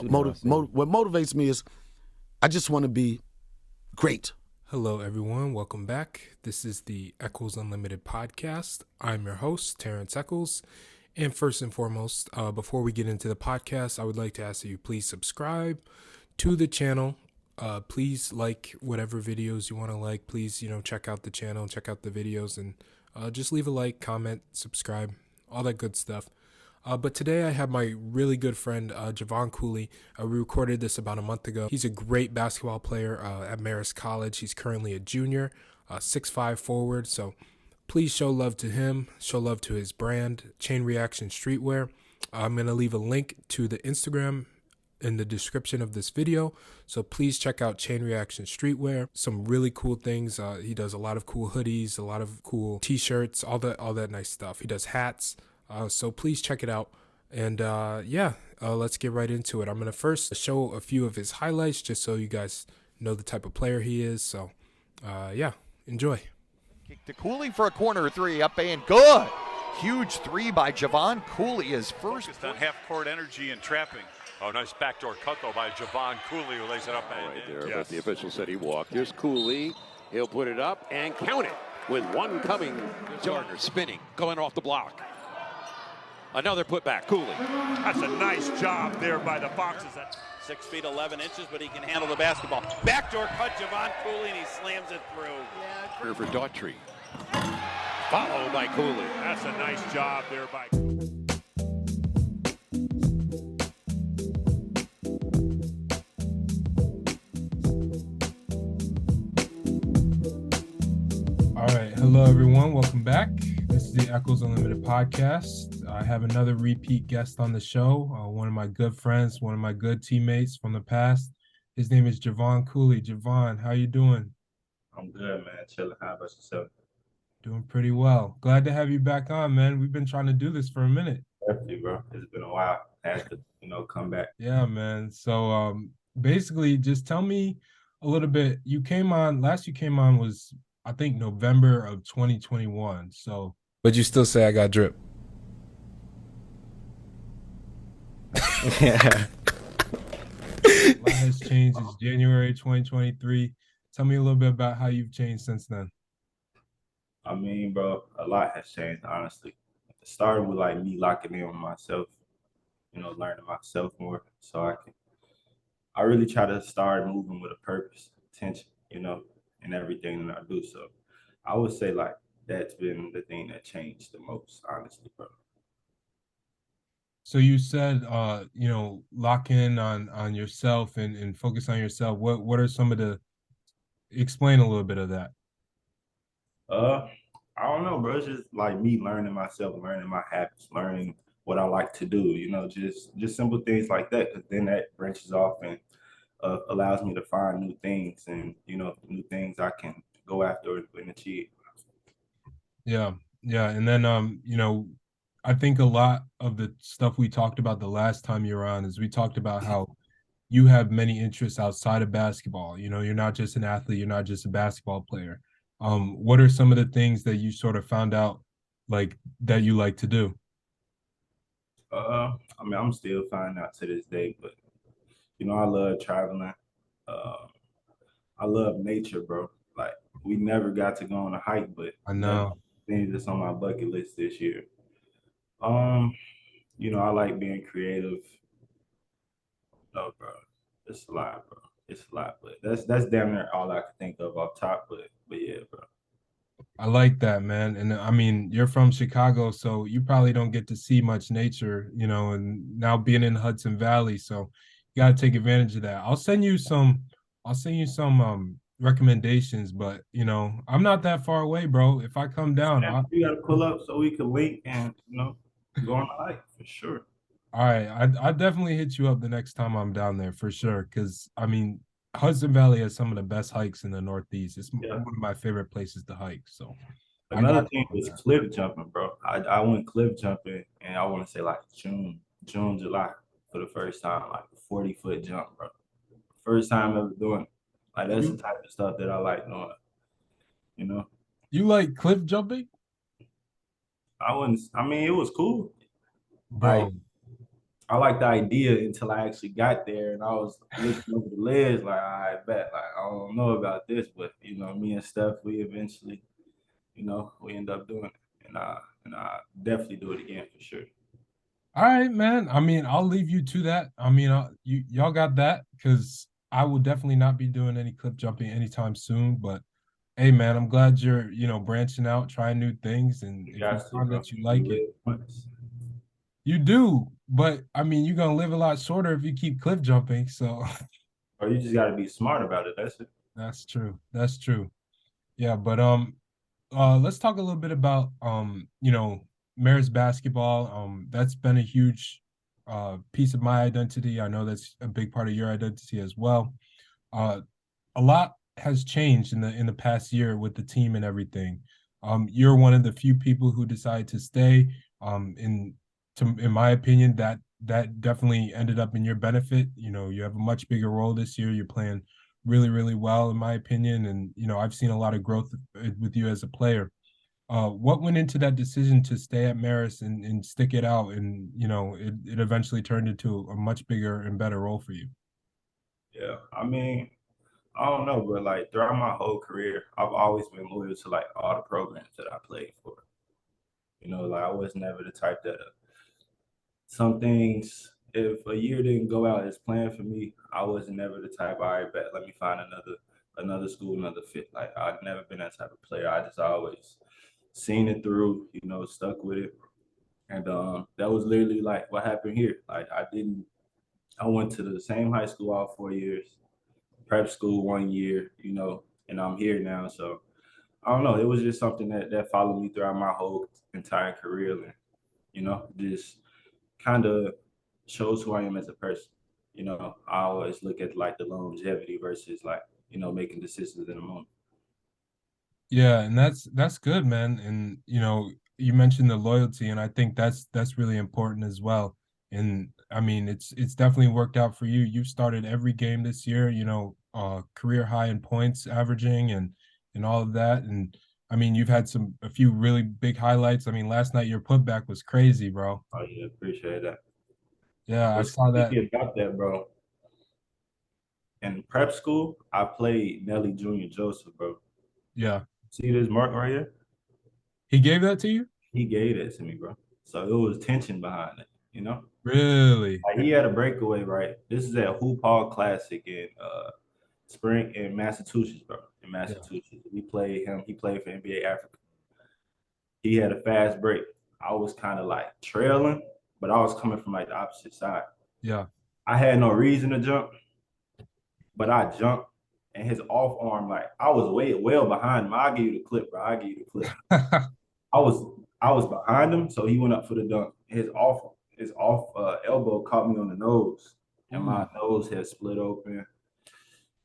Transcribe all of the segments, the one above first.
what motivates me is I just want to be great. Hello, everyone. Welcome back. This is the Echols Unlimited podcast. I'm your host, Terrence Echols. And first and foremost, before we get into the podcast, I would like to ask that you please subscribe to the channel. Please like whatever videos you want to like. Please, check out the channel, check out the videos, and just leave a like, comment, subscribe, all that good stuff. But today I have my really good friend, Javon Cooley. We recorded this about a month ago. He's a great basketball player at Marist College. He's currently a junior, 6'5" forward. So please show love to him, show love to his brand, Chain Reaction Streetwear. I'm going to leave a link to the Instagram in the description of this video. So please check out Chain Reaction Streetwear. Some really cool things. He does a lot of cool hoodies, a lot of cool t-shirts, all that nice stuff. He does hats. So please check it out. And let's get right into it. I'm going to first show a few of his highlights just so you guys know the type of player he is. So, enjoy. Kick to Cooley for a corner three, up and good. Huge three by Javon Cooley, his first. Focused on half-court energy and trapping. Oh, nice backdoor cut, though, by Javon Cooley, who lays it up. Right there, but the official said he walked. Here's Cooley. He'll put it up and count it with one coming. Gardner spinning, going off the block. Another putback, Cooley. That's a nice job there by the Foxes. 6 feet 11 inches, but he can handle the basketball. Backdoor cut, Javon Cooley, and he slams it through. Yeah, for Daughtry. Followed by Cooley. That's a nice job there by. All right. Hello, everyone. Welcome back. This is the Echols Unlimited podcast. I have another repeat guest on the show, one of my good friends, one of my good teammates from the past. His name is Javon Cooley. Javon, how you doing? I'm good, man. Chilling. How about yourself? Doing pretty well. Glad to have you back on, man. We've been trying to do this for a minute. Definitely, bro. It's been a while. I had to, come back. Yeah, man. So basically, just tell me a little bit. You came on was, I think, November of 2021. So, but you still say I got drip. Yeah. A lot has changed. It's January 2023. Tell me a little bit about how you've changed since then. I mean, bro, a lot has changed, honestly. It started with me locking in with myself, learning myself more. So I really try to start moving with a purpose, intention, in everything that I do. So I would say that's been the thing that changed the most, honestly, bro. So you said, lock in on yourself and focus on yourself. What are some of explain a little bit of that? I don't know, bro. It's just me learning myself, learning my habits, learning what I like to do, just simple things like that. Because then that branches off and allows me to find new things and, new things I can go after and achieve. Yeah. And then, I think a lot of the stuff we talked about the last time you were on is we talked about how you have many interests outside of basketball. You're not just an athlete, you're not just a basketball player. What are some of the things that you sort of found out that you like to do? I'm still finding out to this day, but I love traveling. I love nature, bro. We never got to go on a hike, but I know things that's on my bucket list this year. I like being creative. No, bro, it's a lot, bro. It's a lot, but that's damn near all I can think of off top. But yeah, bro. I like that, man. And I mean, you're from Chicago, so you probably don't get to see much nature, and now being in the Hudson Valley, so you got to take advantage of that. I'll send you some recommendations, but I'm not that far away, bro. If I come down, you got to pull up so we can link and go on a hike for sure. All right, I definitely hit you up the next time I'm down there for sure. Because I mean, Hudson Valley has some of the best hikes in the Northeast. It's one of my favorite places to hike. So another thing was cliff jumping, bro. I went cliff jumping, and I want to say June, July for the first time, 40-foot jump, bro. First time ever doing it. That's the type of stuff that I like doing. You like cliff jumping? It was cool. Bro. I liked the idea until I actually got there, and I was looking over the ledge like, I bet, like I don't know about this, but me and Steph, we eventually, we end up doing it, and I definitely do it again for sure. All right, man. I mean, I'll leave you to that. I mean, y'all got that because I will definitely not be doing any clip jumping anytime soon. But hey, man, I'm glad you're branching out, trying new things, and You if you got to, find bro. that you You like it, live once. you do. But I mean, you're gonna live a lot shorter if you keep cliff jumping. So Or you just got to be smart about it. That's it. that's true. That's true. Yeah, but let's talk a little bit about Marist basketball. That's been a huge piece of my identity. I know that's a big part of your identity as well. Uh, a lot has changed in the past year with the team and everything. You're one of the few people who decided to stay. In my opinion, that definitely ended up in your benefit. You have a much bigger role this year. You're playing really, really well, in my opinion, and I've seen a lot of growth with you as a player. What went into that decision to stay at Marist and stick it out, and it eventually turned into a much bigger and better role for you? Yeah. I mean, I don't know, but like throughout my whole career, I've always been loyal to like all the programs that I played for. Like I was never the type that some things, if a year didn't go out as planned for me, I was never the type, all right, bet let me find another school, another fit. Like I've never been that type of player. I just always seen it through, stuck with it. And that was literally like what happened here. Like I went to the same high school all 4 years, prep school 1 year, and I'm here now. So I don't know. It was just something that followed me throughout my whole entire career, and just kind of shows who I am as a person. I always look at like the longevity versus like making decisions in a moment. Yeah, and that's good, man. And you mentioned the loyalty, and I think that's really important as well. And I mean, it's definitely worked out for you. You've started every game this year, career high in points averaging and all of that. And I mean, you've had a few really big highlights. I mean, last night your putback was crazy, bro. Oh yeah, appreciate that. Yeah, I What's saw that. crazy about that, bro? In prep school, I played Nelly Jr. Joseph, bro. Yeah. See this mark right here? He gave that to you? He gave that to me, bro. So it was tension behind it. Really? Like he had a breakaway, right? This is at Hoop Hall Classic in spring in Massachusetts, bro. In Yeah. Massachusetts. We played him. He played for NBA Africa. He had a fast break. I was kind of like trailing, but I was coming from like the opposite side. Yeah. I had no reason to jump, but I jumped, and his off arm, like I was way well behind him. I'll give you the clip, bro. I'll give you the clip. I was behind him, so he went up for the dunk. His off elbow caught me on the nose, and my nose had split open.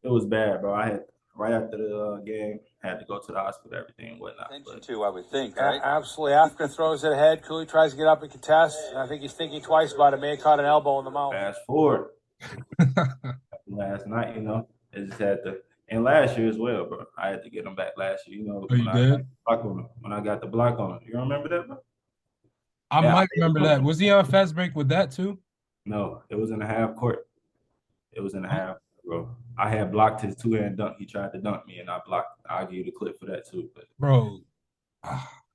It was bad, bro. I had right after the game had to go to the hospital, everything and whatnot. Attention But to, I would think, right? Absolutely. Africa throws it ahead. Cooley tries to get up and contest. I think he's thinking twice about it. May have caught an elbow in the mouth. fast forward last night, it just had to. And last year as well, bro. I had to get him back last year. Oh, you did? When I got the block on him. You remember that, bro? I Yeah, might remember that. Was he on fast break with that too? no, it was in the half court. It was in the half, bro. I had blocked his two-hand dunk. He tried to dunk me, and I blocked. I'll give you the clip for that too. But Bro,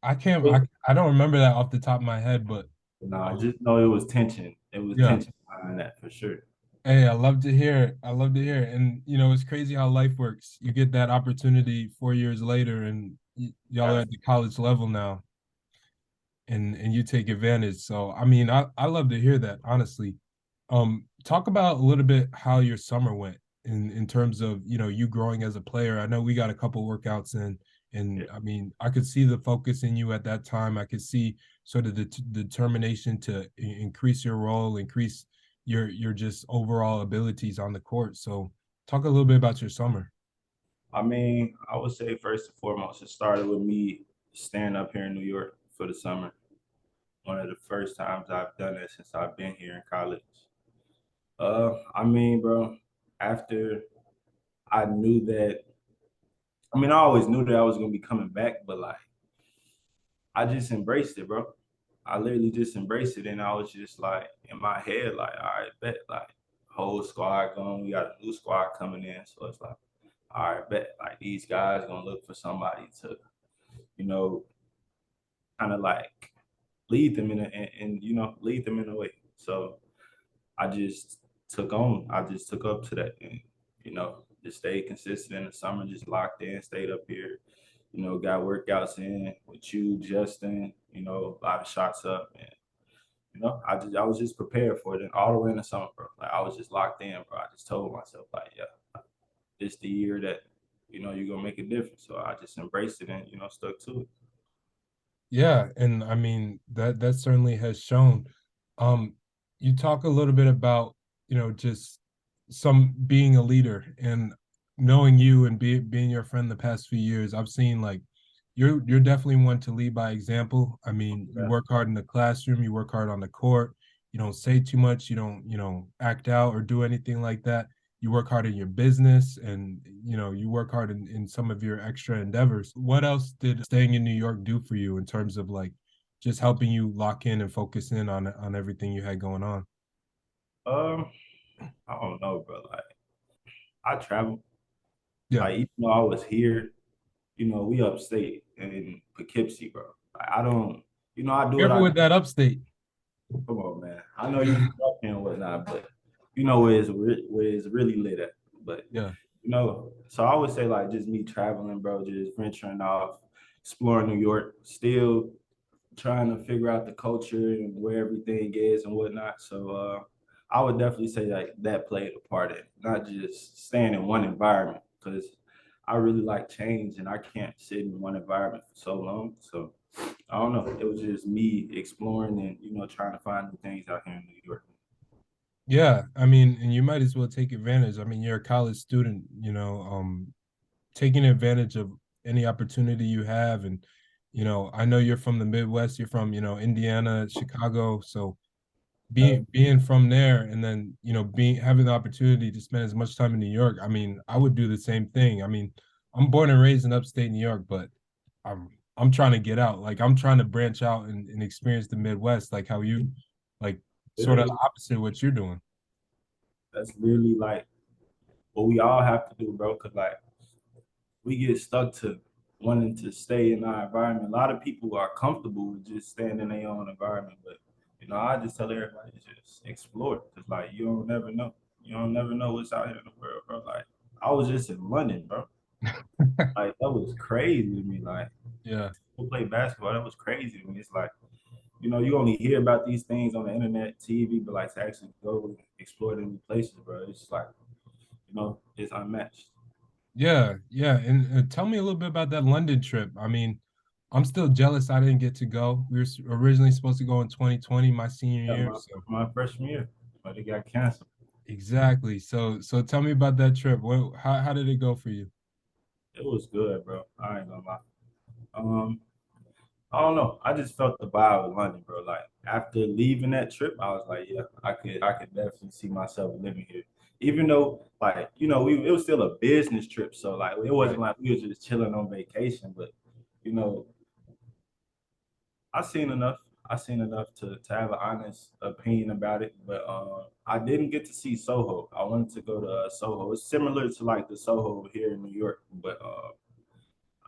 I can't. I don't remember that off the top of my head, but no, I just know it was tension. It was yeah. tension behind that for sure. Hey, I love to hear it. I love to hear it. And it's crazy how life works. You get that opportunity 4 years later, and y'all are at the college level now, and you take advantage. So I mean, I love to hear that, honestly. Talk about a little bit how your summer went in terms of you growing as a player. I know we got a couple workouts in, and I mean, I could see the focus in you at that time. I could see sort of the determination to increase your role, increase your just overall abilities on the court. So talk a little bit about your summer. I mean, I would say first and foremost, it started with me staying up here in New York for the summer. One of the first times I've done it since I've been here in college. I mean, bro, after I knew that, I mean, I always knew that I was gonna be coming back, but like, I just embraced it, bro. I literally just embraced it, and I was just like in my head, like, all right, bet, like whole squad going, we got a new squad coming in, so it's like, all right, bet, like these guys gonna look for somebody to, you know, kind of like lead them lead them in a way. So I just took up to that, and just stayed consistent in the summer, just locked in, stayed up here, got workouts in with you, Justin, a lot of shots up, and I was just prepared for it, and all the way in the summer, bro. Like I was just locked in, bro. I just told myself, like, yeah, this the year that you're gonna make a difference. So I just embraced it and stuck to it. Yeah, and I mean that certainly has shown. Um, you talk a little bit about, just some being a leader and knowing you and being your friend the past few years. I've seen like you're definitely one to lead by example. I mean, you Yeah. work hard in the classroom, you work hard on the court, you don't say too much, you don't, act out or do anything like that. You work hard in your business, and you work hard in some of your extra endeavors. What else did staying in New York do for you in terms of like just helping you lock in and focus in on everything you had going on? Um, I don't know, bro. Like I travel. Yeah. Like even though I was here, we upstate in Poughkeepsie, bro. Like, I don't, I do what Careful I with do. that upstate. Come on, man. I know you from up here and whatnot, but you know where it's really lit at. But Yeah. so I would say like just me traveling, bro, just venturing off, exploring New York, still trying to figure out the culture and where everything is and whatnot. So I would definitely say that played a part in it, not just staying in one environment because I really like change and I can't sit in one environment for so long. So I don't know. It was just me exploring and trying to find new things out here in New York. Yeah, I mean, and you might as well take advantage. I mean, you're a college student, taking advantage of any opportunity you have. And, I know you're from the Midwest, you're from, Indiana, Chicago. So being from there and then, being having the opportunity to spend as much time in New York, I mean, I would do the same thing. I mean, I'm born and raised in upstate New York, but I'm trying to get out. Like I'm trying to branch out and experience the Midwest, like how you like sort of the Literally, opposite of what you're doing. that's literally like what we all have to do, bro. Cause like we get stuck to wanting to stay in our environment. A lot of people are comfortable with just staying in their own environment, but I just tell everybody to just explore because like you don't never know. You don't never know what's out here in the world, bro. Like I was just in London, bro. Like that was crazy to me. Like Yeah. to play basketball, that was crazy to me. It's like, you only hear about these things on the internet, TV, but like to actually go explore them new places, bro. It's like, it's unmatched. Yeah, yeah, and tell me a little bit about that London trip. I mean, I'm still jealous I didn't get to go. We were originally supposed to go in 2020, my senior Yeah, year. So my freshman year, but it got canceled. exactly. So tell me about that trip. How did it go for you? It was good, bro. I ain't gonna lie. Um, I don't know. I just felt the vibe of London, bro. Like after leaving that trip, I was like, yeah, I could definitely see myself living here. Even though, like, it was still a business trip, so like, it wasn't Right. like we were just chilling on vacation. But you know, I seen enough. I seen enough to have an honest opinion about it. But I didn't get to see Soho. I wanted to go to Soho. It's similar to like the Soho here in New York, but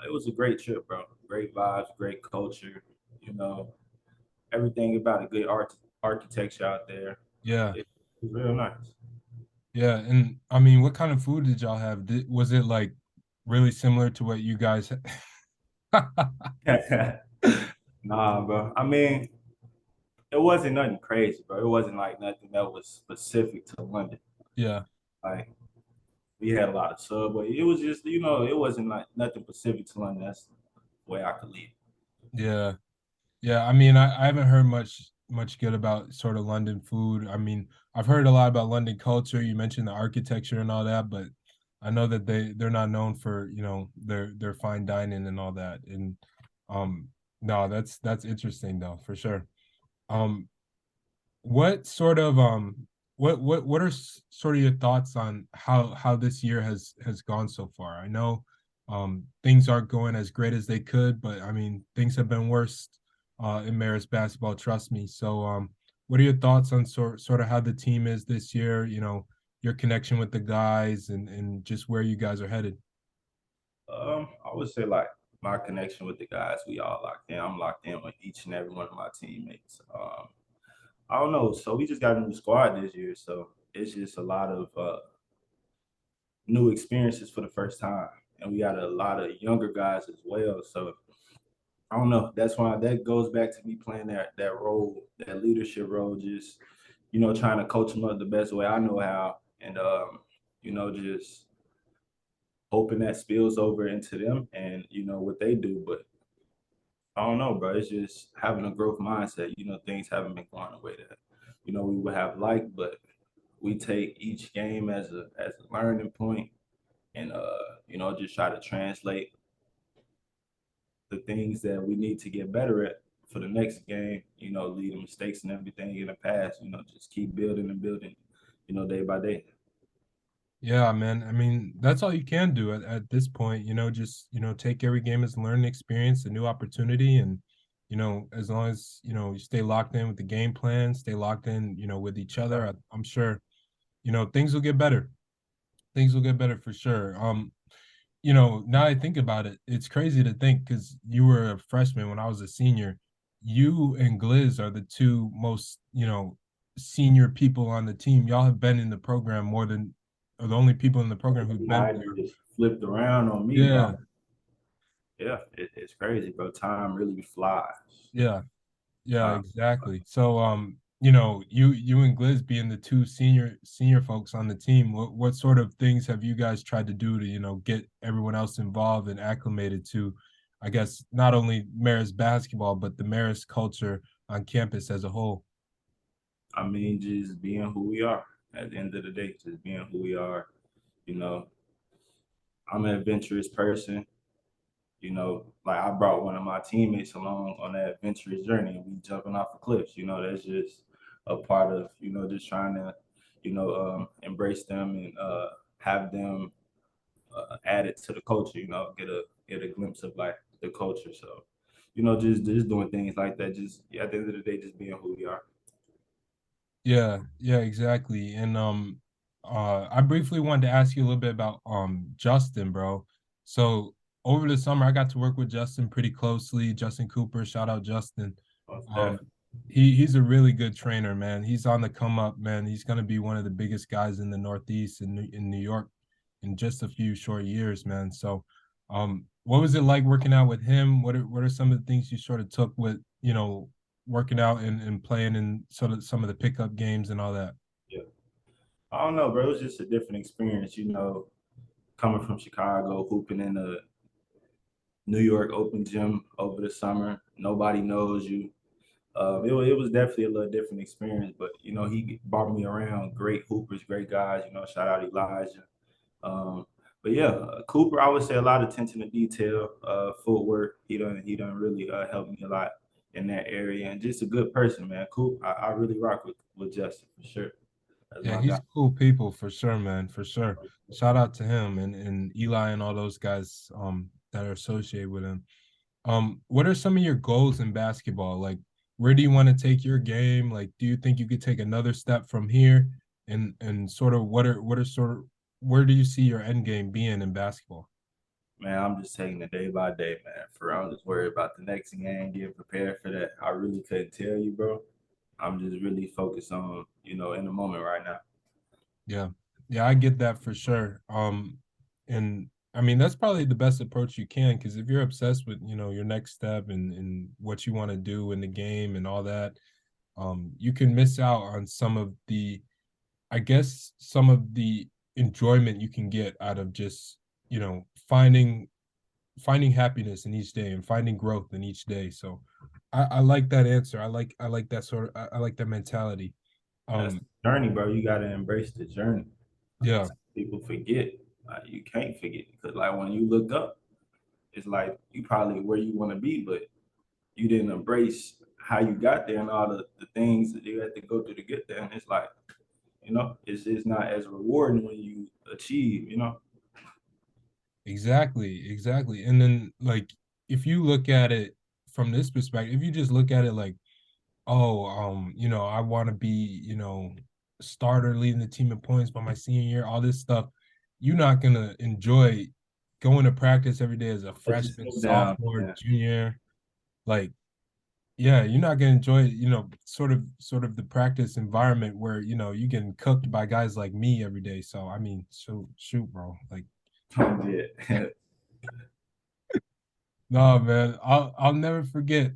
it was a great trip, bro. Great vibes, great culture. You know, everything about a good architecture out there. Yeah. It was real nice. Yeah, and I mean, what kind of food did y'all have? Was it like really similar to what you guys Nah, bro. I mean, it wasn't nothing crazy, bro. It wasn't like nothing that was specific to London. Yeah. Like we had a lot of Subway. It was just, it wasn't like nothing specific to London. That's the way I could leave. Yeah. Yeah, I mean, I haven't heard much good about sort of London food. I mean, I've heard a lot about London culture. You mentioned the architecture and all that, but I know that they're not known for, their fine dining and all that. And um no, that's interesting though, for sure. Um what sort of what are sort of your thoughts on how this year has gone so far? I know things aren't going as great as they could, but I mean, things have been worse. in Marist basketball. Trust me. So, what are your thoughts on sort of how the team is this year? You know, your connection with the guys and just where you guys are headed. I would say like my connection with the guys, we all locked in. I'm locked in with each and every one of my teammates. I don't know. So we just got a new squad this year, so it's just a lot of new experiences for the first time, and we got a lot of younger guys as well. So I don't know. That's why that goes back to me playing that role, that leadership role, just trying to coach them up the best way I know how, and just hoping that spills over into them and what they do. But I don't know, bro. It's just having a growth mindset. Things haven't been going the way that we would have liked, but we take each game as a learning point, and just try to translate the things that we need to get better at for the next game. Lead the mistakes and everything in the past. Just keep building and building. Day by day. Yeah, man. I mean, that's all you can do at this point, just, take every game as a learning experience, a new opportunity. And, as long as, you stay locked in with the game plan, stay locked in, with each other, I'm sure, things will get better. Things will get better for sure. Now I think about it, it's crazy to think because you were a freshman when I was a senior. You and Gliz are the two most, senior people on the team. Y'all have been in the program more than are the only people in the program who've been Now there. just flipped around on me, Yeah, bro. Yeah, it's crazy, bro. Time really flies. yeah, yeah, Time. exactly. So you and Gliz being the two senior folks on the team, what sort of things have you guys tried to do to, get everyone else involved and acclimated to, I guess, not only Marist basketball, but the Marist culture on campus as a whole? I mean, just being who we are. At the end of the day, just being who we are. You know, I'm an adventurous person. Like I brought one of my teammates along on that adventurous journey, and we jumping off the cliffs. That's just a part of just trying to embrace them and have them add it to the culture. Get a glimpse of like the culture. So just doing things like that. Just at the end of the day, just being who we are. Yeah, yeah, exactly. And I briefly wanted to ask you a little bit about Justin, bro. So over the summer I got to work with Justin pretty closely. Justin Cooper, shout out Justin. Most Um definitely. he's a really good trainer, man. He's on the come up, man. He's gonna be one of the biggest guys in the Northeast in New York in just a few short years, man. So what was it like working out with him? What are some of the things you sort of took with, working out and playing in sort of some of the pickup games and all that? Yeah. I don't know, bro. It was just a different experience. Coming from Chicago, hooping in a New York open gym over the summer. Nobody knows you. It was definitely a little different experience, but he brought me around great hoopers, great guys. Shout out Elijah. Um, but yeah, Cooper, I would say a lot of attention to detail, footwork. He done really helped me a lot in that area, and just a good person, man. Coop, I really rock with Justin for sure. That's Yeah, my guy. he's cool people for sure, man, for sure. Shout out to him and Eli and all those guys that are associated with him. What are some of your goals in basketball? Like, where do you want to take your game? Like, do you think you could take another step from here? And sort of what are sort of where do you see your end game being in basketball? Man, I'm just taking it day by day, man. For I'm just worried about the next game, getting prepared for that. I really couldn't tell you, bro. I'm just really focused on, in the moment right now. Yeah. Yeah, I get that for sure. And I mean that's probably the best approach you can because if you're obsessed with, your next step and what you want to do in the game and all that, you can miss out on some of the I guess some of the enjoyment you can get out of just, finding happiness in each day and finding growth in each day. So I like that answer. I like that sort of I like that mentality. That's Um the journey, bro. You gotta embrace the journey. Like yeah, some people forget. Like you can't forget because like when you look up, it's like you probably where you want to be, but you didn't embrace how you got there and all the things that you had to go through to get there. And it's like, it's not as rewarding when you achieve. exactly. And then like if you look at it from this perspective, if you just look at it like, oh, I want to be, starter leading the team in points by my senior year, all this stuff, you're not gonna enjoy going to practice every day as a Let you freshman, sit down. sophomore, Yeah. junior. Like, yeah, you're not gonna enjoy, sort of the practice environment where, you're getting cooked by guys like me every day. So I mean, shoot, bro. Like, Yeah. no, man, I'll never forget.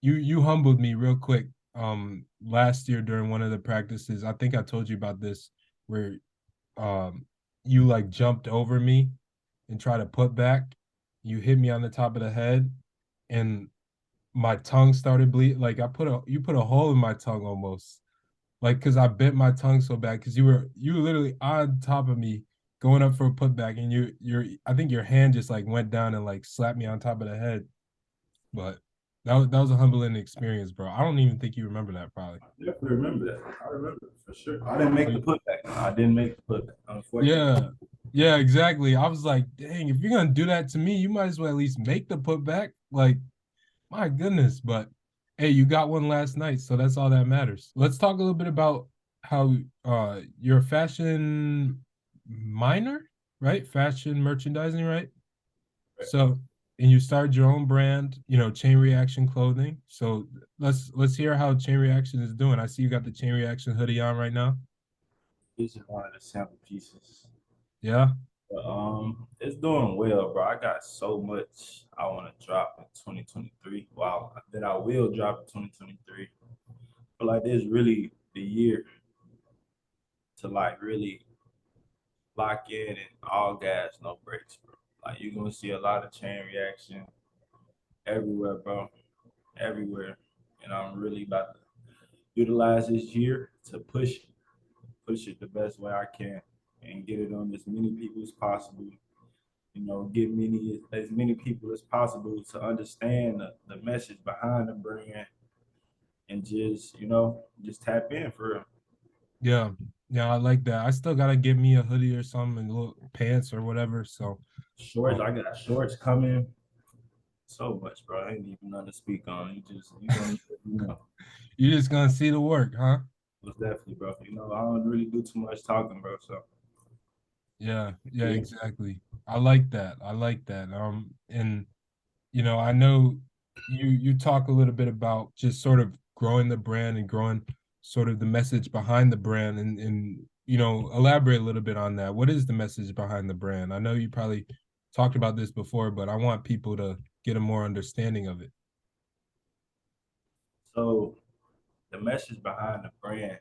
You humbled me real quick. Last year during one of the practices, I think I told you about this, where um you like jumped over me and tried to put back. You hit me on the top of the head, and my tongue started bleeding. Like you put a hole in my tongue almost. Like, cause I bit my tongue so bad, cause you were literally on top of me going up for a putback, and I think your hand just like went down and like slapped me on top of the head. But that was a humbling experience, bro. I don't even think you remember that, probably. I definitely remember that. I remember it for sure. I didn't make the putback. I didn't make the putback, unfortunately. Yeah, yeah, exactly. I was like, dang, if you're gonna do that to me, you might as well at least make the putback. Like, my goodness. But hey, you got one last night, so that's all that matters. Let's talk a little bit about how you're a fashion minor, right? Fashion merchandising, right? So, and you started your own brand, Chain Reaction Clothing. So let's hear how Chain Reaction is doing. I see you got the Chain Reaction hoodie on right now. This is one of the sample pieces. Yeah. But, it's doing well, bro. I got so much I want to drop in 2023. Wow, that I will drop in 2023. But like, this really the year to like really lock in and all gas, no brakes, bro. Like, you're gonna see a lot of chain reaction everywhere, bro. Everywhere. And I'm really about to utilize this year to push it the best way I can and get it on as many people as possible. Get as many people as possible to understand the message behind the brand and just tap in for real. Yeah. Yeah, I like that. I still gotta get me a hoodie or something and little pants or whatever. So Shorts, I got shorts coming. So much, bro. I ain't even nothing to speak on. You gonna you're just gonna see the work, huh? most definitely, bro. I don't really do too much talking, bro. So Yeah, yeah, yeah. exactly. I like that. I like that. And I know you talk a little bit about just sort of growing the brand and growing sort of the message behind the brand, and elaborate a little bit on that. What is the message behind the brand? I know you probably talked about this before, but I want people to get a more understanding of it. So the message behind the brand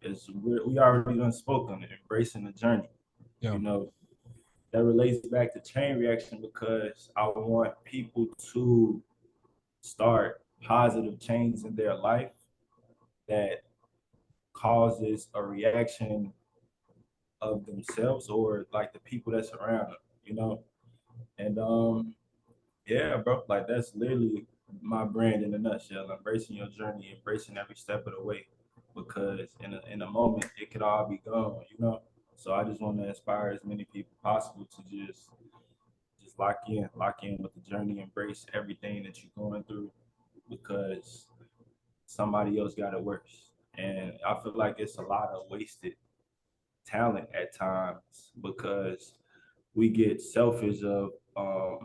is we already done spoke on it, embracing the journey. Yeah. You know, that relates back to chain reaction because I want people to start positive change in their life that causes a reaction of themselves or like the people that's around them. And yeah, bro, like that's literally my brand in a nutshell. Embracing your journey, embracing every step of the way. Because in a moment it could all be gone. So I just want to inspire as many people possible to just lock in with the journey, embrace everything that you're going through because somebody else got it worse. And I feel like it's a lot of wasted talent at times because we get selfish of our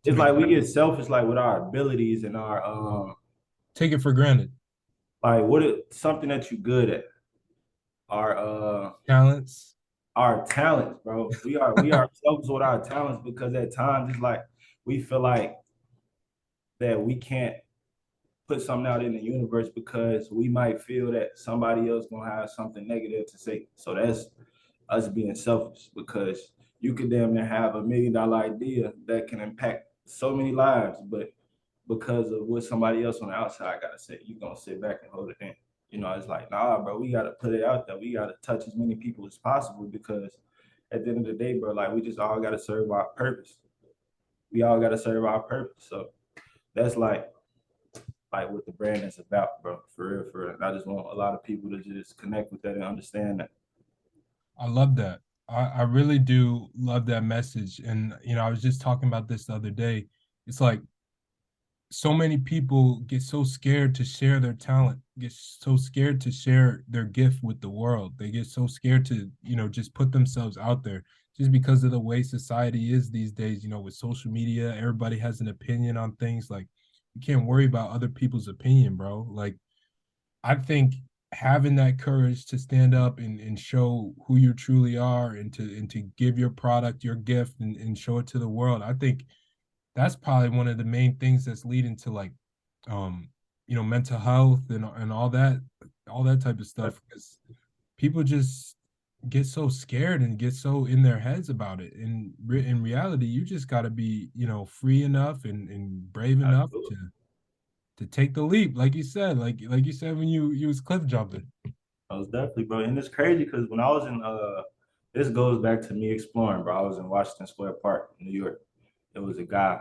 it's like we get selfish like with our abilities and our Take it for granted. like what is something that you good at our Talents. our talents, bro. We are selfish with our talents because at times it's like we feel like that we can't put something out in the universe because we might feel that somebody else gonna have something negative to say. So that's us being selfish because you could damn near have $1 million idea that can impact so many lives, but because of what somebody else on the outside gotta say, you gonna sit back and hold it in. It's like, nah, bro, we gotta put it out there. We gotta touch as many people as possible because at the end of the day, bro, like we just all gotta serve our purpose. We all gotta serve our purpose. So that's like what the brand is about, bro. For real, for real. And I just want a lot of people to just connect with that and understand that. I love that. I really do love that message. And I was just talking about this the other day. it's like so many people get so scared to share their talent, get so scared to share their gift with the world. They get so scared to, just put themselves out there just because of the way society is these days, with social media, everybody has an opinion on things. Like, you can't worry about other people's opinion, bro. Like, I think having that courage to stand up and show who you truly are and to give your product, your gift and show it to the world, I think that's probably one of the main things that's leading to like um mental health and all that type of stuff, because people just get so scared and get so in their heads about it. And in reality, you just got to be free enough and brave enough to take the leap, like you said, like you said when you was cliff jumping. I was definitely, bro. And it's crazy because when I was in this goes back to me exploring, bro. I was in Washington Square Park, New York. There was a guy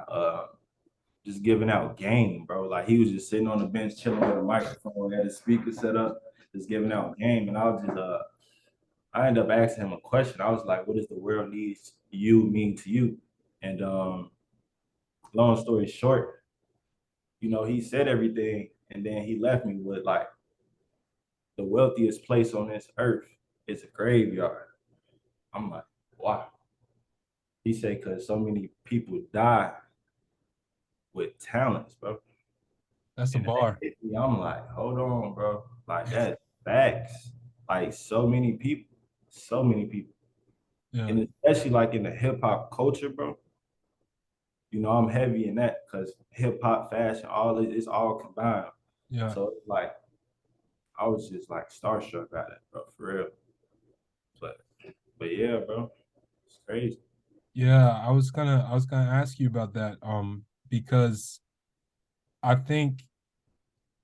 just giving out game, bro. Like he was just sitting on the bench chilling with a microphone, had his speaker set up, just giving out game. And I ended up asking him a question. I was like, what does the world needs you mean to you? And long story short, he said everything and then he left me with like the wealthiest place on this earth is a graveyard. I'm like, wow. He said, because so many people die with talents, bro. That's a And that bar. hit me. I'm like, hold on, bro. Like, that's facts. Like, so many people, so many people. Yeah, And especially like in the hip hop culture, bro. I'm heavy in that because hip hop, fashion, it's all combined. yeah. So it's like, I was just like starstruck at it, bro, for real. But, but yeah, bro, it's crazy. Yeah, I was gonna ask you about that, because I think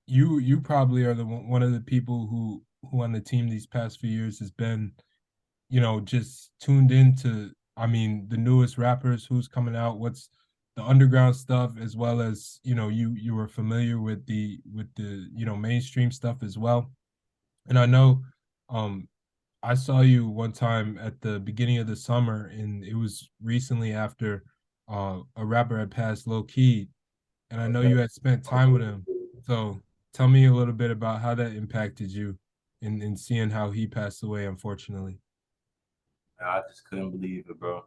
you probably are one of the people who on the team these past few years has been, just tuned into, I mean, the newest rappers, who's coming out, what's the underground stuff, as well as, you were familiar with the mainstream stuff as well. And I know, um I saw you one time at the beginning of the summer, and it was recently after a rapper had passed, low key, and I know Okay. you had spent time with him. So tell me a little bit about how that impacted you in seeing how he passed away, unfortunately. I just couldn't believe it, bro.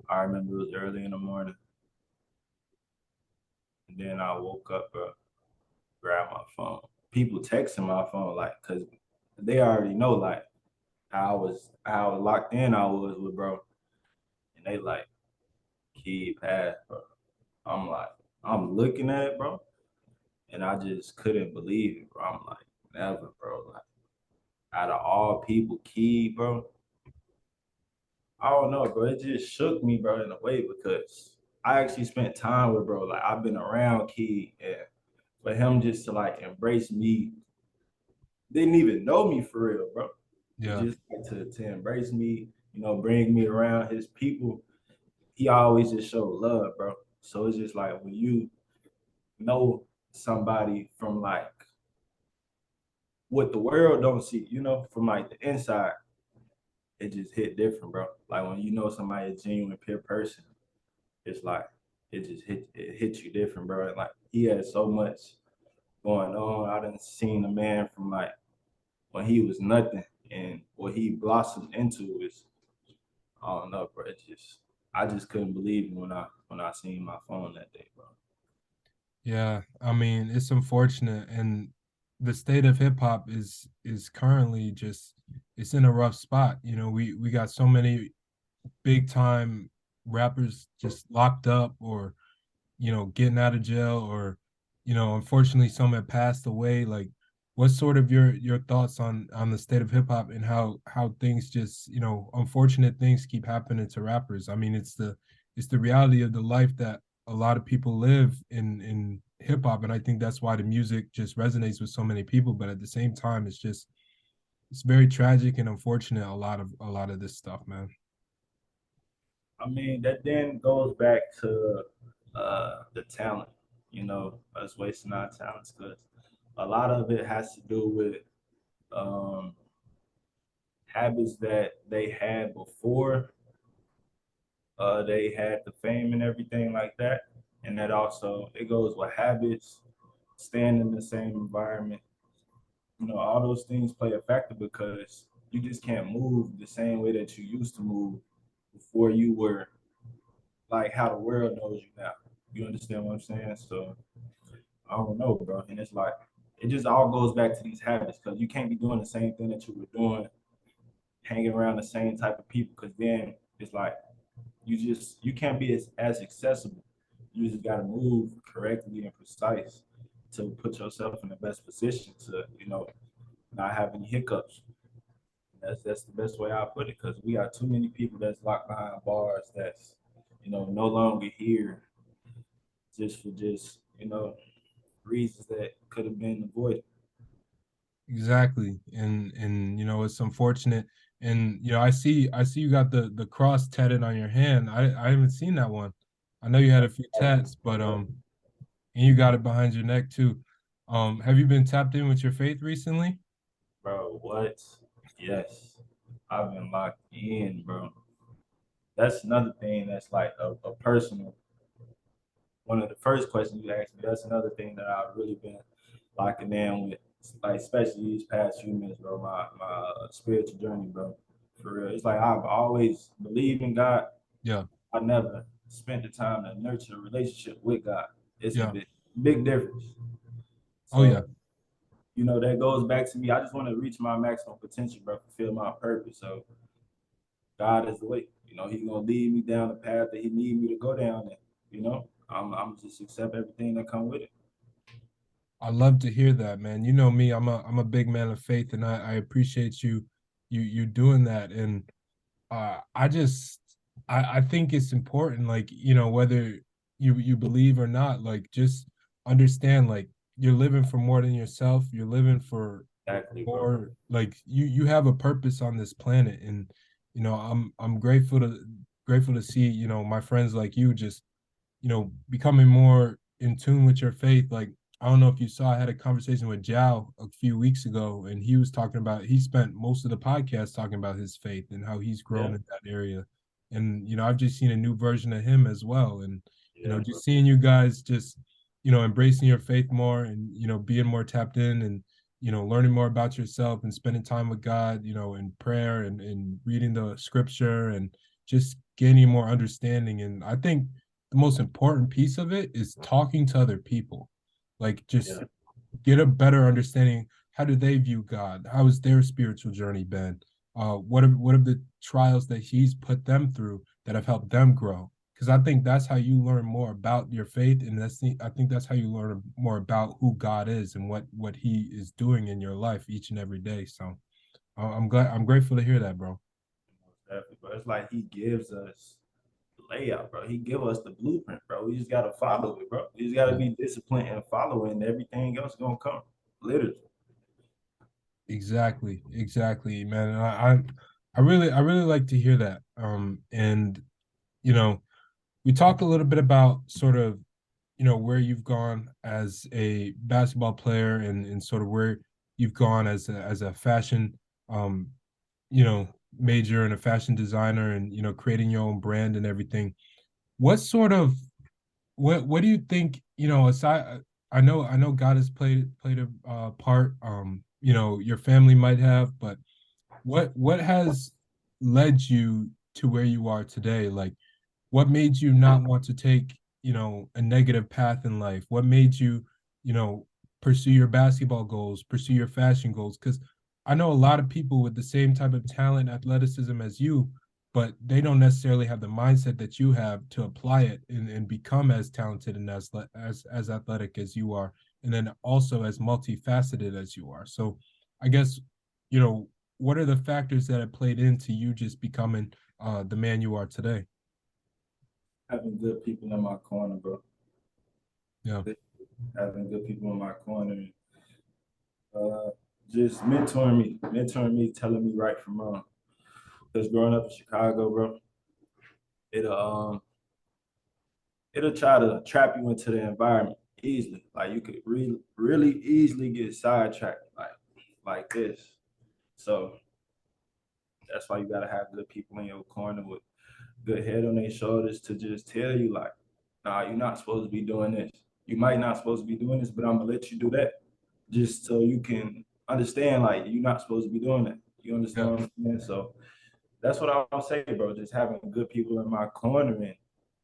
I remember it was early in the morning. And then I woke up, bro, grabbed my phone. People texting my phone, like, cause they already know like how locked in I was with bro. And they like, key pass, bro. I'm like, I'm looking at it, bro. And I just couldn't believe it, bro. I'm like, never, bro. Like, out of all people, key, bro. I don't know, bro. It just shook me, bro, in a way because I actually spent time with bro. Like I've been around Key, and for him just to like embrace me, didn't even know me for real, bro. But Yeah. just like, to embrace me, bring me around his people. He always just showed love, bro. So it's just like when you know somebody from like what the world don't see, from like the inside, it just hit different, bro. Like when you know somebody a genuine pure person, it's like it hits you different, bro. And like he had so much going on. I didn't seen a man from like when he was nothing and what he blossomed into is I don't know, bro. I just couldn't believe it when I seen my phone that day, bro. Yeah, I mean, it's unfortunate, and the state of hip hop is currently just, it's in a rough spot. We got so many big time rappers just locked up, or getting out of jail, or unfortunately some have passed away. Like, what's sort of your thoughts on the state of hip hop and how things just, unfortunate things keep happening to rappers? I mean, it's the reality of the life that a lot of people live in hip hop, and I think that's why the music just resonates with so many people. But at the same time, it's very tragic and unfortunate, a lot of this stuff, man. I mean, that then goes back to the talent, us wasting our talents because a lot of it has to do with um, habits that they had before they had the fame and everything like that. And that also, it goes with habits, staying in the same environment. You know, all those things play a factor because you just can't move the same way that you used to move before you were like how the world knows you now. You understand what I'm saying? So I don't know, bro. And it's like it just all goes back to these habits because you can't be doing the same thing that you were doing, hanging around the same type of people. Because then it's like you can't be as accessible. You just got to move correctly and precise to put yourself in the best position to not have any hiccups. That's the best way I put it because we got too many people that's locked behind bars that's no longer here just for reasons that could have been avoided. Exactly. And it's unfortunate. And I see you got the cross tatted on your hand. I haven't seen that one. I know you had a few tats, but and you got it behind your neck too. Have you been tapped in with your faith recently? Bro, what? Yes, I've been locked in, bro. That's another thing that's like a personal. One of the first questions you asked me. That's another thing that I've really been locking in with, like especially these past few minutes, bro. My spiritual journey, bro. For real, it's like I've always believed in God. Yeah. I never spent the time to nurture a relationship with God. It's a Yeah. big difference. Oh yeah. So that goes back to me. I just want to reach my maximum potential, bro, fulfill my purpose. So God is the way. He's gonna lead me down the path that He need me to go down. And I'm just accept everything that come with it. I love to hear that, man. You know me, I'm a big man of faith, and I appreciate you doing that. And I just I think it's important, like, whether you believe or not, like, just understand, like, you're living for more than yourself. You're living for Exactly, bro. more, like, you have a purpose on this planet. And I'm grateful to see, my friends like you just becoming more in tune with your faith. Like, I don't know if you saw, I had a conversation with Jao a few weeks ago, and he was talking about, he spent most of the podcast talking about his faith and how he's grown Yeah, in that area. And, I've just seen a new version of him as well. And, yeah, bro. just seeing you guys just, embracing your faith more and, being more tapped in and, learning more about yourself and spending time with God, in prayer and reading the scripture and just gaining more understanding. And I think the most important piece of it is talking to other people. Like, just Yeah, get a better understanding. How do they view God? How has their spiritual journey been? What are the trials that He's put them through that have helped them grow? Because I think that's how you learn more about your faith, and I think that's how you learn more about who God is and what He is doing in your life each and every day. So I'm grateful to hear that, bro. definitely, bro. It's like He gives us the layout, bro. He give us the blueprint, bro. We just gotta follow it, bro. We just gotta Yeah. be disciplined and follow it, and everything else gonna come. Literally. Exactly, man. And I really like to hear that. And you know, we talk a little bit about sort of, where you've gone as a basketball player and sort of where you've gone as a fashion, um, major and a fashion designer and, creating your own brand and everything. What sort of what do you think, aside, I know God has played a part, your family might have, but what has led you to where you are today? Like, what made you not want to take, a negative path in life? What made you, you know, pursue your basketball goals, pursue your fashion goals? Because I know a lot of people with the same type of talent, athleticism as you, but they don't necessarily have the mindset that you have to apply it and become as talented and as athletic as you are, and then also as multifaceted as you are. So I guess, what are the factors that have played into you just becoming the man you are today? Having good people in my corner, bro. Yeah. Having good people in my corner, uh, just mentoring me, telling me right from wrong. Because growing up in Chicago, bro, it'll it'll try to trap you into the environment easily. Like you could really easily get sidetracked, like this. So that's why you gotta have good people in your corner with good head on their shoulders to just tell you like, nah, you're not supposed to be doing this. You might not supposed to be doing this, but I'm gonna let you do that just so you can understand, like, you're not supposed to be doing that. You understand what I'm saying? So that's what I'll say, bro. Just having good people in my corner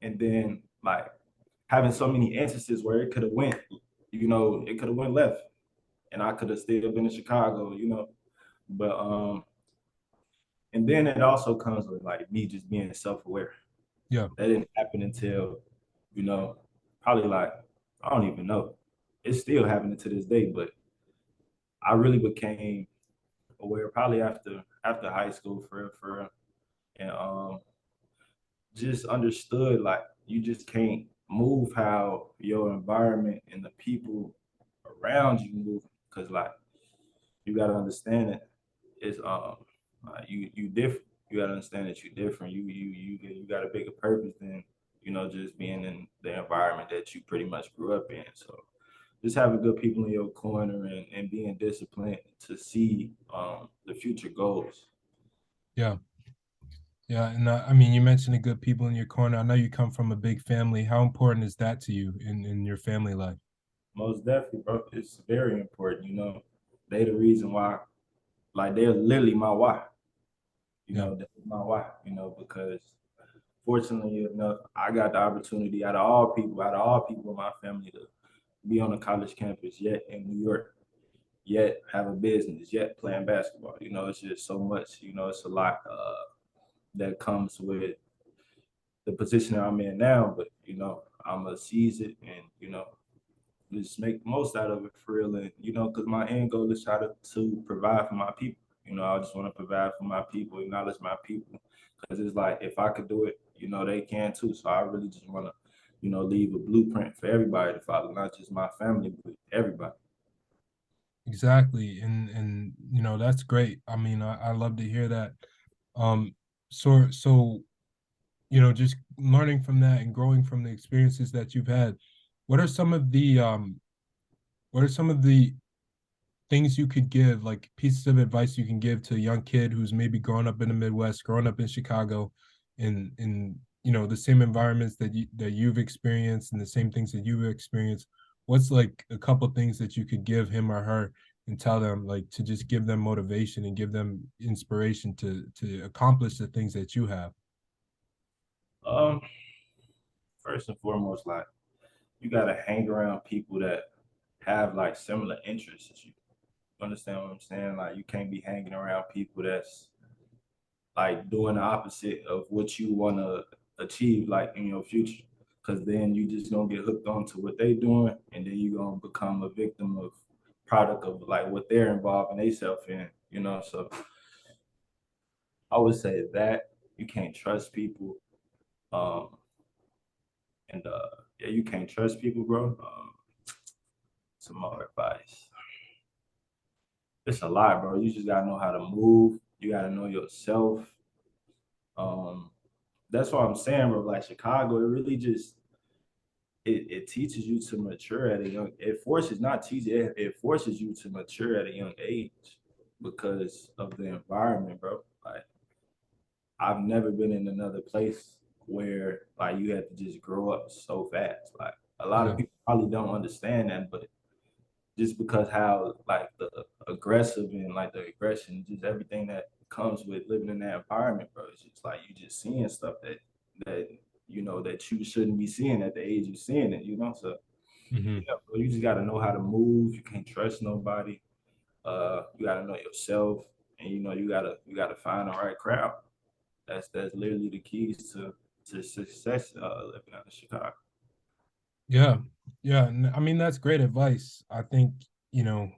and then like having so many instances where it could have went, it could have went left and I could have still been in Chicago. But and then it also comes with like me just being self-aware. Yeah. That didn't happen until, probably like, I don't even know. It's still happening to this day, but I really became aware probably after high school for real. And just understood like you just can't move how your environment and the people around you move. Cause like you gotta understand it is you different. You gotta understand that you're different. You got a bigger purpose than just being in the environment that you pretty much grew up in. So just having good people in your corner and being disciplined to see the future goals. Yeah. Yeah. And I mean, you mentioned the good people in your corner. I know you come from a big family. How important is that to you in your family life? Most definitely, bro. It's very important. They the reason why, like they're literally my why. Yeah. That's my why, because fortunately enough, I got the opportunity out of all people in my family to be on a college campus yet in New York, yet have a business, yet playing basketball. It's just so much, it's a lot that comes with the position that I'm in now, but I'm gonna seize it and just make the most out of it for real. And because my end goal is try to provide for my people. I just want to provide for my people, acknowledge my people, because it's like if I could do it, they can too. So I really just want to, leave a blueprint for everybody to follow, not just my family, but everybody. Exactly. And that's great. I mean, I love to hear that. Um, so just learning from that and growing from the experiences that you've had, what are some of the what are some of the things you could give, like pieces of advice you can give to a young kid who's maybe growing up in the Midwest, growing up in Chicago, in the same environments that you've experienced and the same things that you've experienced? What's like a couple things that you could give him or her and tell them, like, to just give them motivation and give them inspiration to accomplish the things that you have? Um, First and foremost, like you gotta hang around people that have like similar interests as you. Understand what I'm saying? Like you can't be hanging around people that's like doing the opposite of what you want to achieve like in your future, because then you just gonna get hooked onto what they doing and then you gonna become a victim of product of like what they're involving themselves in. So I would say that you can't trust people, um and yeah, you can't trust people, bro. Some more advice. It's a lot, bro. You just gotta know how to move. You gotta know yourself. um that's what I'm saying, bro. Like Chicago, it really just it teaches you to mature at a young. It forces not teach it forces you to mature at a young age because of the environment, bro. Like I've never been in another place where like you had to just grow up so fast. Like a lot Yeah. of people probably don't understand that, but just because how like the aggressive and like the aggression, just everything that comes with living in that environment, bro. It's just like you just seeing stuff that you shouldn't be seeing at the age you're seeing it. So Mm-hmm. yeah, bro, you just gotta know how to move. You can't trust nobody. You gotta know yourself, and you gotta find the right crowd. That's literally the keys to success living out of Chicago. Yeah, yeah. I mean, that's great advice. I think, you know,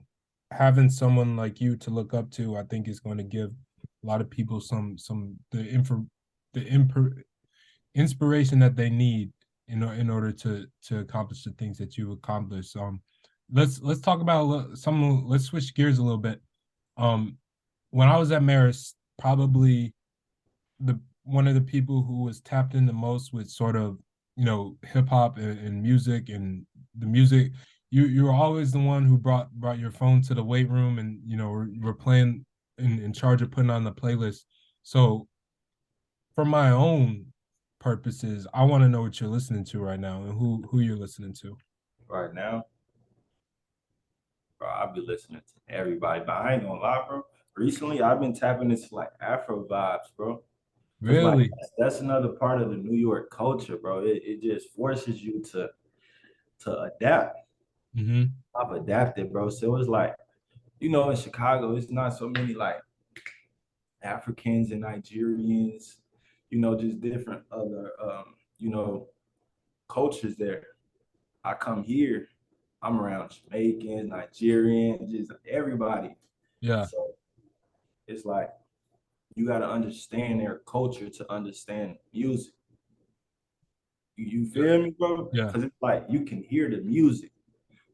having someone like you to look up to, I think is going to give a lot of people some inspiration that they need in order to accomplish the things that you've accomplished. Let's talk about some. Let's switch gears a little bit. Um, when I was at Marist, probably the one of the people who was tapped in the most with sort of hip hop and music and the music. You were always the one who brought your phone to the weight room and were playing in charge of putting on the playlist. So for my own purposes, I want to know what you're listening to right now and who you're listening to. Right now, bro, I've been listening to everybody, but I ain't gonna lie, bro. Recently, I've been tapping into like Afro vibes, bro. Cause like Really? that's another part of the New York culture, bro. It just forces you to adapt. Mm-hmm. I've adapted, bro. So it's like, in Chicago, it's not so many like Africans and Nigerians, just different other cultures there. I come here, I'm around Jamaicans, Nigerians, just everybody. Yeah. So it's like you got to understand their culture to understand music. You feel me, bro? Yeah. Because it's like you can hear the music,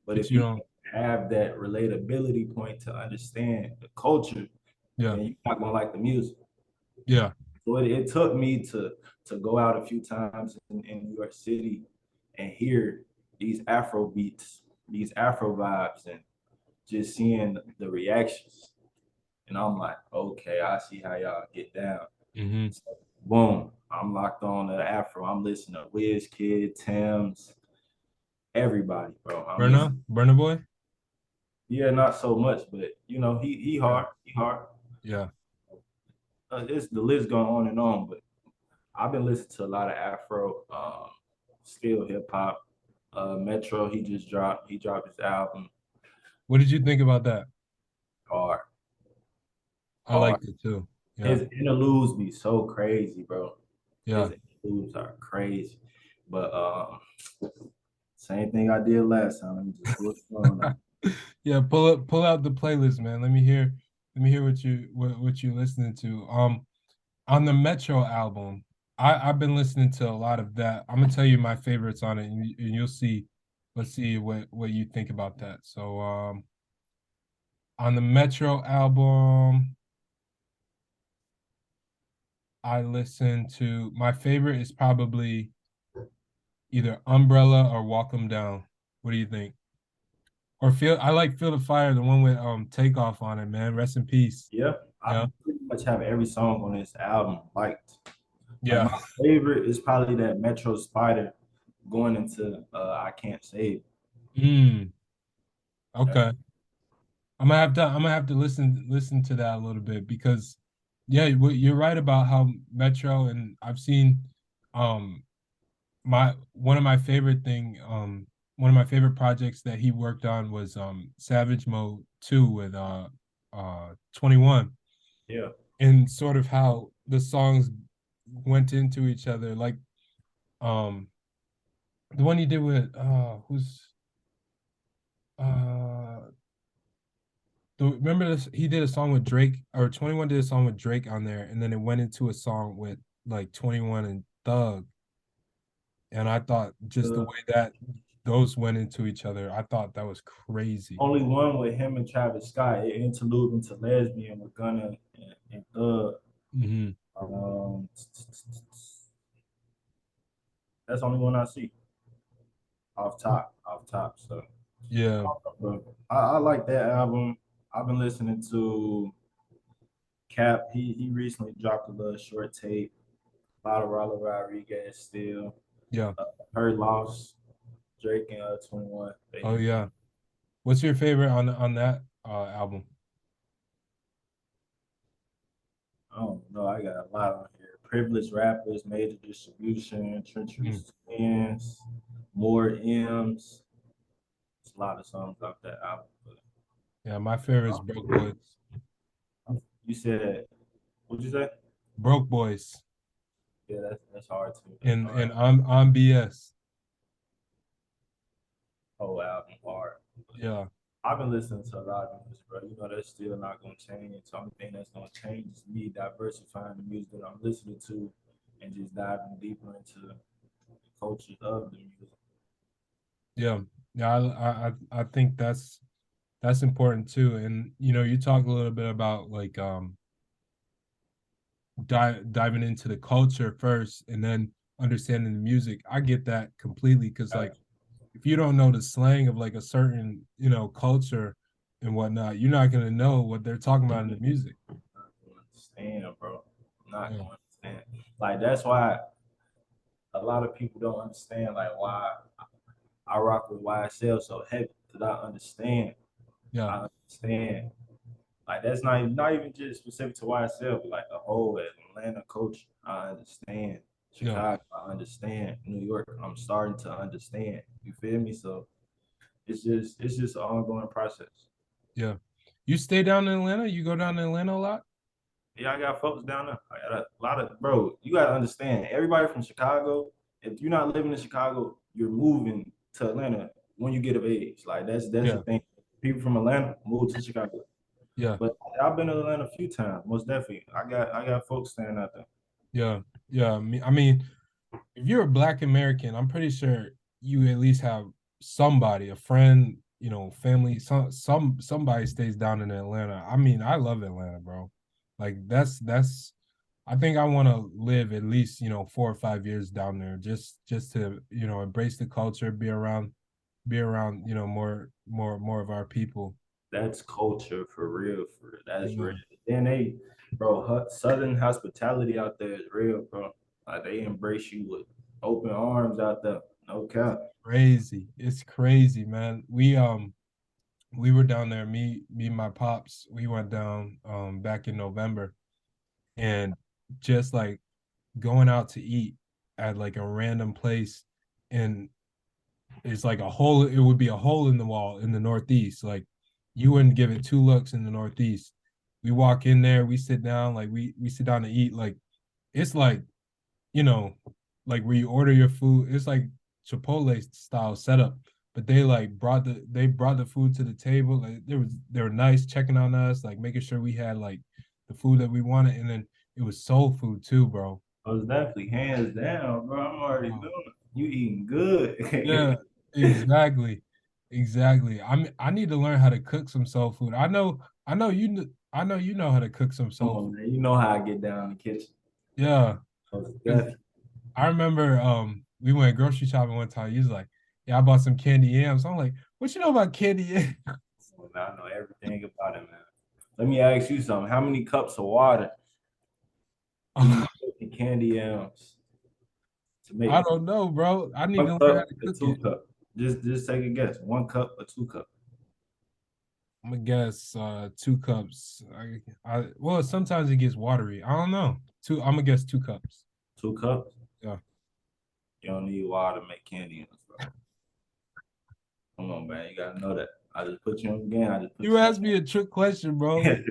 but But if you you don't. have that relatability point to understand the culture, Yeah. then you're not gonna like the music. Yeah. So it took me to go out a few times in New York City and hear these Afro beats, these Afro vibes, and just seeing the reactions. And I'm like, okay, I see how y'all get down. Mm-hmm. So, boom, I'm locked on to the Afro. I'm listening to Kid, Thames, everybody, bro. Burna Boy? Yeah, not so much, but he Yeah. hard, he hard. Yeah. It's the list going on and on, but I've been listening to a lot of Afro, still hip hop. Metro, he dropped his album What did you think about that? hard, I hard. liked it too. Yeah. His interludes be so crazy, bro. Yeah. His interludes are crazy. But same thing I did last time. Let me just pull it on. Yeah, pull out the playlist, man. Let me hear what you listening to. On the Metro album, I've been listening to a lot of that. I'm gonna tell you my favorites on it, and you'll see. Let's see what you think about that. So, on the Metro album, I listen to my favorite is probably either Umbrella or Walk 'Em Down. What do you think? Or I like Feel the Fire, the one with Takeoff on it, man. Rest in peace. Yeah, I Yeah. pretty much have every song on this album liked. Like Yeah. my favorite is probably that Metro Spider going into I Can't Save. Mm, Yeah. okay. I'm gonna have to listen to that a little bit because yeah, you're right about how Metro and I've seen um my one of my favorite projects that he worked on was Savage Mode 2 with 21 Yeah. and sort of how the songs went into each other like um the one he did with who's uh remember this? He did a song with Drake, or 21 did a song with Drake on there, and then it went into a song with like 21 and Thug. And I thought just the The way that those went into each other, I thought that was crazy. only one with him and Travis Scott, it interlude into Lesbian with Gunna and Thug. Hmm. Um, that's the only one I see off top. So Yeah, but I like that album. I've been listening to Cap. He recently dropped a little short tape. Rala Rodriguez still. yeah. Her Loss, Drake and 21. Oh yeah. What's your favorite on that album? I don't know. I got a lot on here. Privileged Rappers, Major Distribution, Mm. Treacherous Twins, More M's. There's a lot of songs off that album. Yeah, my favorite is Broke Boys. You said, what'd you say? Broke Boys Yeah, that's hard too. That's and hard. on BS. Whole album hard. Yeah. I've been listening to a lot of music, bro. That's still not gonna change. The only thing that's gonna change is me diversifying the music that I'm listening to and just diving deeper into the culture of the music. Yeah. Yeah, I think that's important too. And you talk a little bit about like diving into the culture first and then understanding the music. I get that completely because like if you don't know the slang of like a certain culture and whatnot, you're not gonna know what they're talking about in the music. I'm not gonna understand, bro. I'm not Yeah. gonna understand. Like that's why a lot of people don't understand like why I rock with YSL so heavy because I understand. Yeah. I understand. Like that's not even just specific to YSL, but like the whole Atlanta coach. I understand. Yeah. Chicago, I understand. New York, I'm starting to understand. You feel me? So it's just an ongoing process. Yeah. You stay down in Atlanta? You go down to Atlanta a lot? Yeah, I got folks down there. I got a lot of bro. You gotta understand. Everybody from Chicago. If you're not living in Chicago, you're moving to Atlanta when you get of age. Like that's the Yeah. thing. People from Atlanta move to Chicago. Yeah. But I've been to Atlanta a few times, most definitely. I got folks staying out there. Yeah. Yeah. I mean, if you're a Black American, I'm pretty sure you at least have somebody, a friend, family, somebody stays down in Atlanta. I mean, I love Atlanta, bro. Like that's I think I want to live at least, 4 or 5 years down there just to, embrace the culture, be around, more of our people. That's culture for real, for real. That's real. Yeah. Then bro, Southern hospitality out there is real, bro. Like they embrace you with open arms out there. No cap. Crazy. It's crazy, man. We were down there, me and my pops, we went down back in November, and just like going out to eat at like a random place, and it's like it would be a hole in the wall in the Northeast. Like you wouldn't give it two looks in the Northeast. We walk in there, we sit down, like we sit down to eat. Like it's like, you know, like where you order your food, it's like Chipotle style setup. But they brought the food to the table. Like they were nice, checking on us, like making sure we had like the food that we wanted, and then it was soul food too, bro. I was definitely hands down, bro. I'm already Wow. doing it. You eating good. Yeah, exactly, exactly. I need to learn how to cook some soul food. I know you know how to cook some Come soul on, food. man. You know how I get down in the kitchen. Yeah, I was because definitely. I remember we went grocery shopping one time. He was like, "Yeah, I bought some candy yams." I'm like, "What you know about candy yams?" I know everything about it, man. Let me ask you something. How many cups of water do you put in candy yams to I make? don't know, bro. I need to One learn how cup to or cook two it. cup? Just take a guess. 1 cup or 2 cup? I'm gonna guess 2 cups. Well, sometimes it gets watery. I don't know. I'm gonna guess 2 cups. 2 cups? Yeah. You don't need water to make candy yams, bro. Come on, man. You gotta know that. I just put you on again. I just put You you asked me a trick question, bro. down.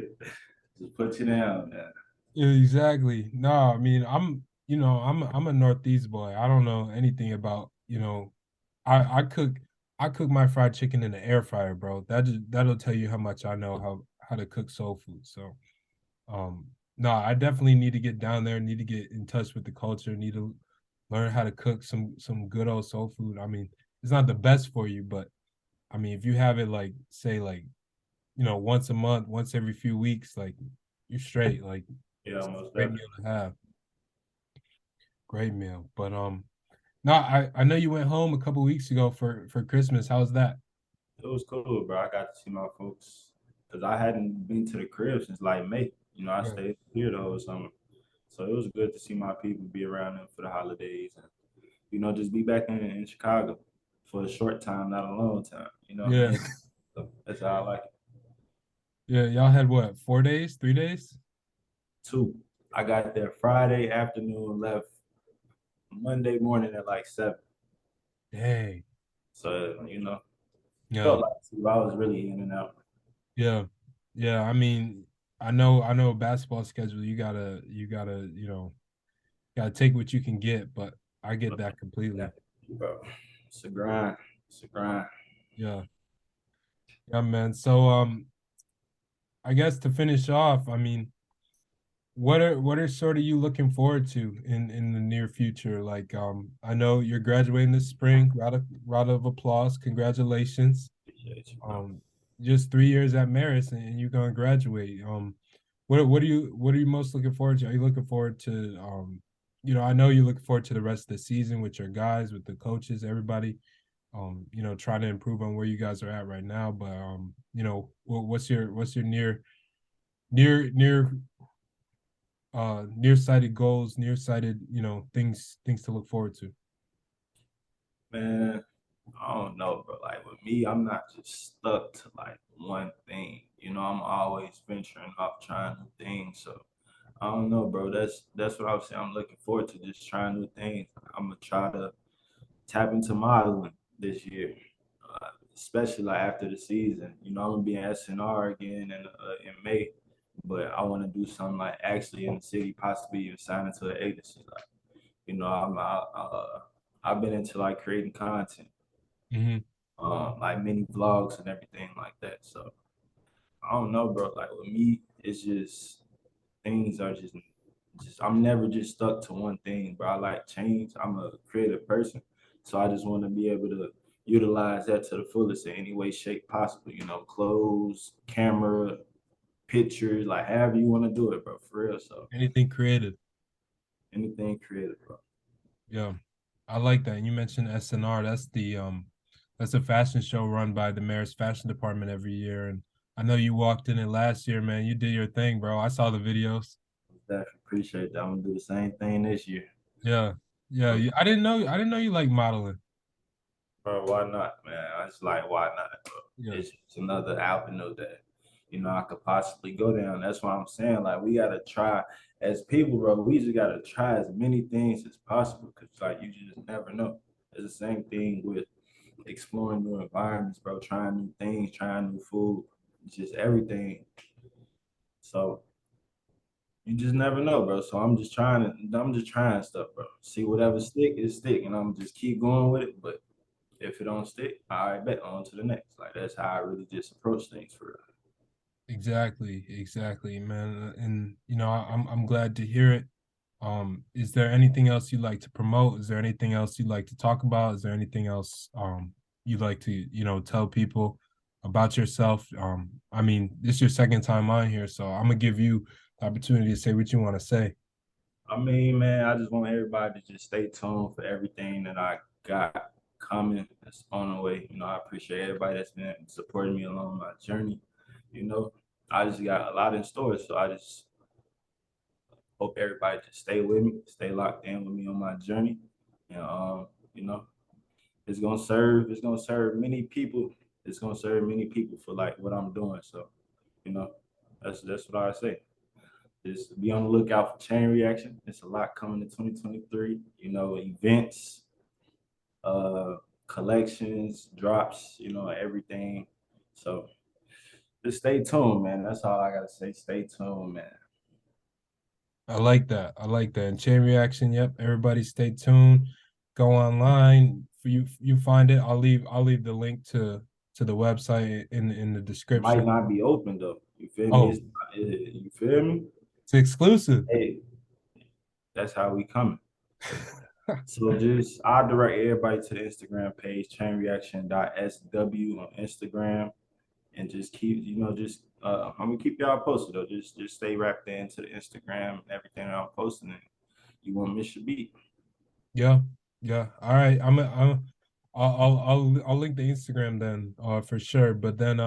Just put you down, man. Yeah, exactly. No, I mean, I'm a Northeast boy. I don't know anything about, I cook my fried chicken in the air fryer, bro. That'll tell you how much I know how to cook soul food. So, um, no, I definitely need to get down there, need to get in touch with the culture, need to learn how to cook some good old soul food. I mean, it's not the best for you, but I mean, if you have it like say like, once a month, once every few weeks, like you're straight. Like Yeah, it's almost a great meal definitely. to have. Great meal. But no, I know you went home a couple weeks ago for Christmas. How's that? It was cool, bro. I got to see my folks because I hadn't been to the crib since like May. I Right. stayed here the whole summer. So it was good to see my people, be around them for the holidays, and just be back in Chicago for a short time, not a long time. You know what I Yeah. mean? So that's how I like it. Yeah. Y'all had what, 4 days, 3 days? Two. I got there Friday afternoon, left Monday morning at like 7. Dang. So Yeah. felt like I was really in and out. Yeah. Yeah. I mean, I know basketball schedule, you gotta take what you can get, but I get that completely. Bro, it's a grind. It's a grind. Yeah. Yeah, man. So I guess to finish off, I mean, what are sort of you looking forward to in the near future? Like, I know you're graduating this spring. Round of applause. Congratulations. Appreciate you, bro. Um, just 3 years at Marist, and you're gonna graduate. What are you most looking forward to? Are you looking forward to I know you're looking forward to the rest of the season with your guys, with the coaches, everybody. Trying to improve on where you guys are at right now. But what's your near nearsighted goals, nearsighted, things to look forward to? Man, I don't know, bro. Like with me, I'm not just stuck to like one thing. I'm always venturing off trying new things. So I don't know, bro. That's what I was saying. I'm looking forward to just trying new things. I'm gonna try to tap into modeling this year, especially like after the season. I'm gonna be in SNR again in May, but I want to do something like actually in the city, possibly even sign into an agency. Like, I've been into like creating content, Mm-hmm. like mini vlogs and everything like that. So I don't know, bro. Like with me, it's just things are just I'm never just stuck to one thing, bro. I like change. I'm a creative person, so I just want to be able to utilize that to the fullest in any way, shape possible. Clothes, camera, pictures, like however you want to do it, bro. For real. So Anything creative. anything creative, bro. Yeah, I like that. And you mentioned SNR. That's a fashion show run by the Marist fashion department every year. And I know you walked in it last year, man. You did your thing, bro. I saw the videos. Definitely appreciate that. I'm gonna do the same thing this year. Yeah, yeah. I didn't know you like modeling. Bro, why not, man? I just like, why not, bro? Yeah, It's just another avenue that, I could possibly go down. That's why I'm saying, like, we gotta try as people, bro. We just gotta try as many things as possible, cause like you just never know. It's the same thing with exploring new environments, bro. Trying new things, trying new food, just everything. So you just never know, bro. So I'm just trying stuff, bro. See whatever stick is stick, and I'm just keep going with it, but. If it don't stick, I bet on to the next. Like that's how I really just approach things for real. exactly, man. And I'm glad to hear it. Is there anything else you'd like to promote? Is there anything else you'd like to talk about? Is there anything else you'd like to, tell people about yourself? I mean, this is your second time on here, so I'm gonna give you the opportunity to say what you want to say. I mean, man, I just want everybody to just stay tuned for everything that I got coming that's on the way. I appreciate everybody that's been supporting me along my journey. You know, I just got a lot in store, so I just hope everybody just stay with me, stay locked in with me on my journey, and you know, it's gonna serve many people. It's gonna serve many people for like what I'm doing. So, you know, that's what I say. Just be on the lookout for chain reaction. It's a lot coming in 2023. Events, uh, collections, drops. Everything. So just stay tuned, man. That's all I gotta say. Stay tuned, man. I like that. I like that. And chain reaction. Yep. Everybody, stay tuned. Go online. For you find it. I'll leave the link to the website in the It might description. not be open though. You feel me? Oh, You feel me? it's exclusive. Hey, that's how we coming. So just I'll direct everybody to the Instagram page, chainreaction.sw on Instagram, and just keep, just I'm gonna keep y'all posted though. Just stay wrapped into the Instagram and everything that I'm posting, and you won't miss your beat. Yeah, yeah. All right. I'll link the Instagram then, for sure. But then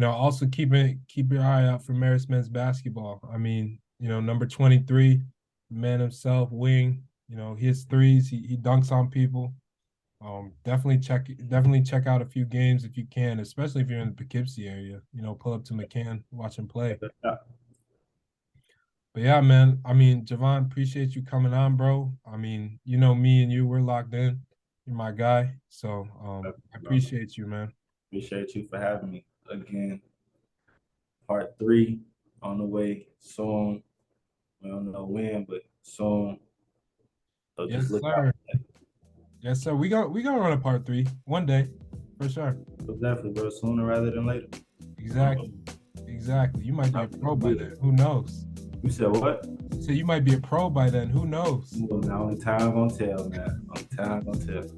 also keep your eye out for Marist men's basketball. I mean, number 23, man himself, wing. He hits threes. He dunks on people. Definitely check out a few games if you can, especially if you're in the Poughkeepsie area. Pull up to McCann, watch him play. But yeah, man. I mean, Javon, appreciate you coming on, bro. I mean, me and you, we're locked in. You're my guy. So I appreciate you, man. Appreciate you for having me again. Part 3 on the way soon. We don't know when, but soon. So Yes, just look sir. out. Yes, sir. We gonna run a part 3 one day, for sure. So definitely, bro. Sooner rather than later. Exactly. You might be a pro by then. Who knows? You said what? So you might be a pro by then. Who knows? Well, now only time gonna tell, man. Only time gonna tell.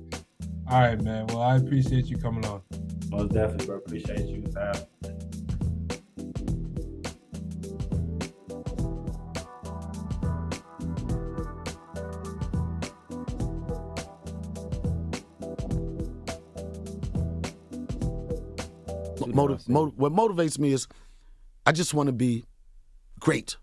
All right, man. Well, I appreciate you coming on. Most definitely, bro. Appreciate you for having me. What motivates me is I just want to be great.